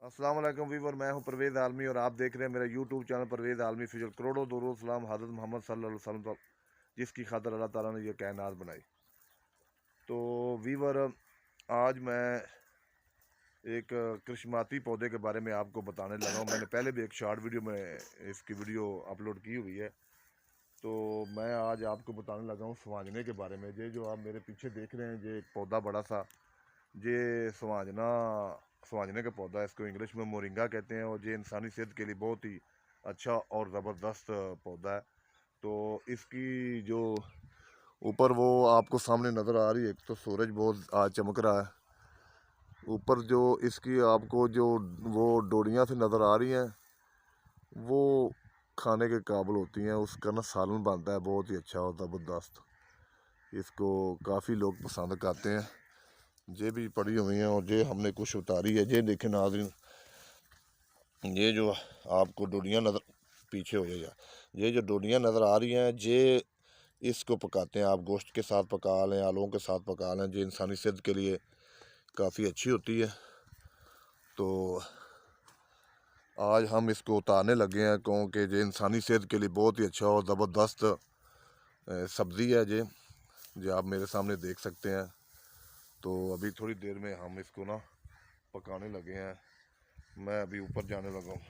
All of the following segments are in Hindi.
अस्सलाम वालेकुम वीवर, मैं हूं परवेज़ आलमी और आप देख रहे हैं मेरा यूट्यूब चैनल परवेज़ आलमी फ्यूचर। करोड़ों दरूद सलाम हज़रत मोहम्मद सल्लल्लाहु अलैहि वसल्लम जिसकी खातिर अल्लाह ताला ने यह कायनात बनाई। तो वीवर, आज मैं एक कृष्णमाती पौधे के बारे में आपको बताने लगा हूं। मैंने पहले भी एक शॉर्ट वीडियो में इसकी वीडियो अपलोड की हुई है। तो मैं आज आपको बताने लगा हूं सवांजने के बारे में। ये जो आप मेरे पीछे देख रहे हैं, ये एक पौधा बड़ा सा, ये सवांजने का पौधा है। इसको इंग्लिश में मोरिंगा कहते हैं और ये इंसानी सेहत के लिए बहुत ही अच्छा और ज़बरदस्त पौधा है। तो इसकी जो ऊपर वो आपको सामने नज़र आ रही है, एक तो सूरज बहुत आज चमक रहा है। ऊपर जो इसकी आपको जो वो डोरियाँ से नज़र आ रही हैं, वो खाने के काबिल होती हैं। उसका ना सालन बनता है बहुत ही अच्छा और ज़बरदस्त। इसको काफ़ी लोग पसंद करते हैं। ये भी पड़ी हुई हैं और ये हमने कुछ उतारी है। ये देखें नाज़रीन, ये जो आपको डोरियाँ नज़र, पीछे हो जाएगा, ये जो डोरियाँ नज़र आ रही हैं, ये इसको पकाते हैं। आप गोश्त के साथ पका लें, आलूओं के साथ पका लें, जो इंसानी सेहत के लिए काफ़ी अच्छी होती है। तो आज हम इसको उतारने लगे हैं क्योंकि ये इंसानी सेहत के लिए बहुत ही अच्छा और ज़बरदस्त सब्ज़ी है। ये आप मेरे सामने देख सकते हैं। तो अभी थोड़ी देर में हम इसको ना पकाने लगे हैं। मैं अभी ऊपर जाने लगा हूँ।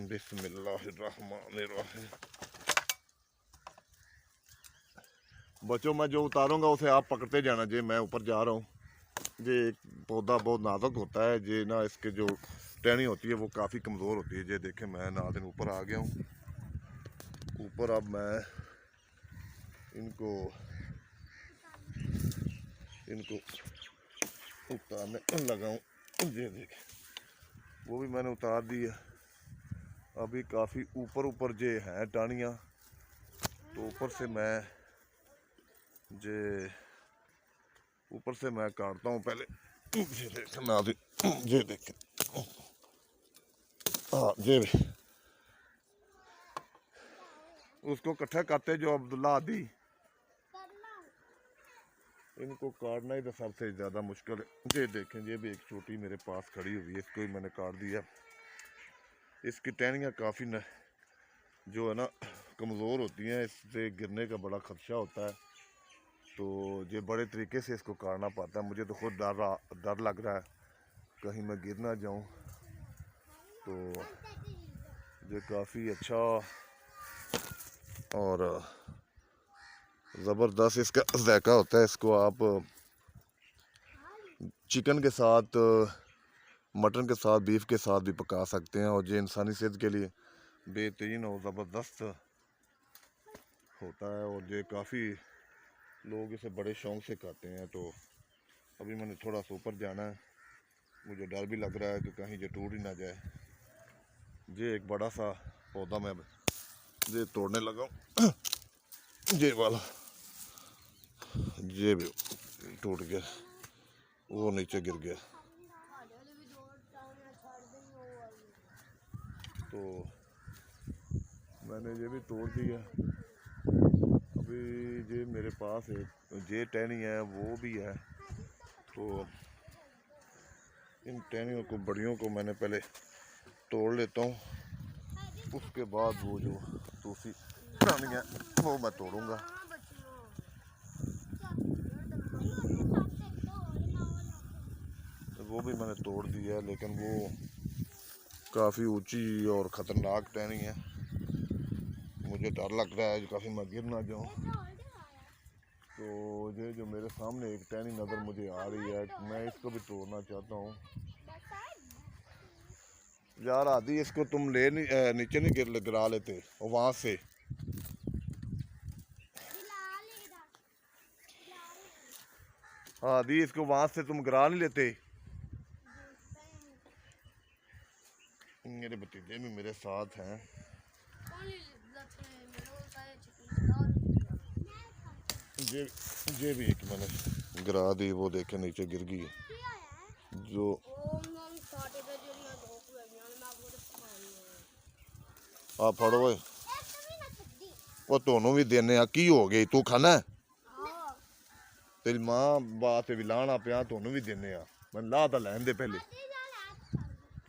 बिस्मिल्लाहिर्रहमानिर्रहीम। बच्चों, मैं जो उतारूंगा उसे आप पकड़ते जाना। जी मैं ऊपर जा रहा हूँ। ये एक पौधा बहुत नाजुक होता है। ये ना इसके जो टहनी होती है वो काफ़ी कमज़ोर होती है। ये देखें, मैं नाज़रीन ऊपर आ गया हूँ। ऊपर अब मैं इनको उतारने लगा हूँ। ये देखें, वो भी मैंने उतार दी है। अभी काफ़ी ऊपर जे हैं टहनियाँ, तो ऊपर से मैं काटता हूँ पहले। ये देखें नाज़रीन, ये देखें, हाँ ये भी उसको इकट्ठा करते जो अब्दुल्ला आदि। इनको काटना ही तो सबसे ज़्यादा मुश्किल है। ये देखें, ये भी एक छोटी मेरे पास खड़ी हुई है, इसको ही मैंने काट दिया। इसकी टहनियाँ काफ़ी न जो है ना कमज़ोर होती हैं, इससे गिरने का बड़ा ख़दशा होता है। तो ये बड़े तरीके से इसको काटना पड़ता है। मुझे तो खुद डर लग रहा है कहीं मैं गिर ना जाऊँ। तो ये काफ़ी अच्छा और ज़बरदस्त इसका जायका होता है। इसको आप चिकन के साथ, मटन के साथ, बीफ के साथ भी पका सकते हैं और ये इंसानी सेहत के लिए बेहतरीन और ज़बरदस्त होता है। और ये काफ़ी लोग इसे बड़े शौक़ से खाते हैं। तो अभी मैंने थोड़ा सा ऊपर जाना है। मुझे डर भी लग रहा है कि कहीं ये टूट ही ना जाए। ये एक बड़ा सा पौधा मैं ये तोड़ने लगा हूँ। ये वाला ये भी टूट गया, वो नीचे गिर गया। तो मैंने ये भी तोड़ दिया। अभी ये मेरे पास एक ये टहनी है, वो भी है। तो इन टहनियों को, बड़ियों को मैंने पहले तोड़ लेता हूँ, उसके बाद वो जो दूसरी टहनी है वो मैं तोड़ूंगा। वो भी मैंने तोड़ दिया है, लेकिन वो काफ़ी ऊंची और ख़तरनाक टहनी है। मुझे डर लग रहा है काफ़ी मैं गिर ना जाऊँ। तो ये जो मेरे सामने एक टहनी नज़र मुझे आ रही है, मैं इसको भी तोड़ना चाहता हूँ। यार आदि, इसको तुम नीचे नहीं गिरा लेते वहाँ से। आदि, इसको वहाँ से तुम गिरा नहीं लेते। मेरे भतीजे भी मेरे साथ हैं। ये भी एक मैंने गिरा दी, वो देखे नीचे गिर गई। जो आ फड़ो, वो तोनू भी देने की हो गई, तू खाना है? तेरी मां बात भी लाना पिया, तोनू भी देने मैं ला तो लैन दे पहले।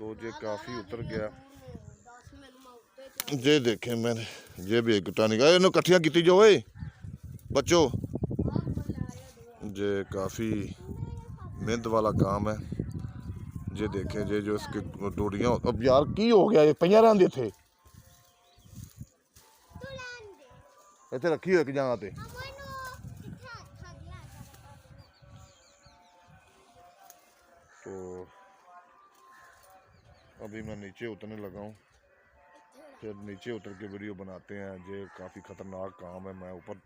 तो ये काफ़ी उतर गया। ये देखें मैंने ये भी एक गिट्टा निकाला, इन्होंने कट्ठियाँ की जो ओए बच्चों। ये काफ़ी मेहनत वाला काम है। ये देखें ये जो इसकी डोरियाँ, अब यार की हो गया ये पहिया रहने थे इतने रखी हो एक जगह पे। तो अभी मैं नीचे उतरने लगा हूँ, फिर नीचे उतर के वीडियो बनाते हैं। ये काफ़ी ख़तरनाक काम है। मैं ऊपर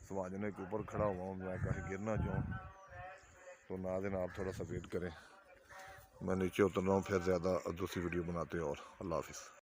समाजने के ऊपर खड़ा हुआ हूँ, मैं कहीं गिर ना जाऊँ। तो नाज़रीन आप थोड़ा सा वेट करें, मैं नीचे उतर रहा हूँ, फिर ज़्यादा दूसरी वीडियो बनाते हैं। और अल्लाह हाफिज़।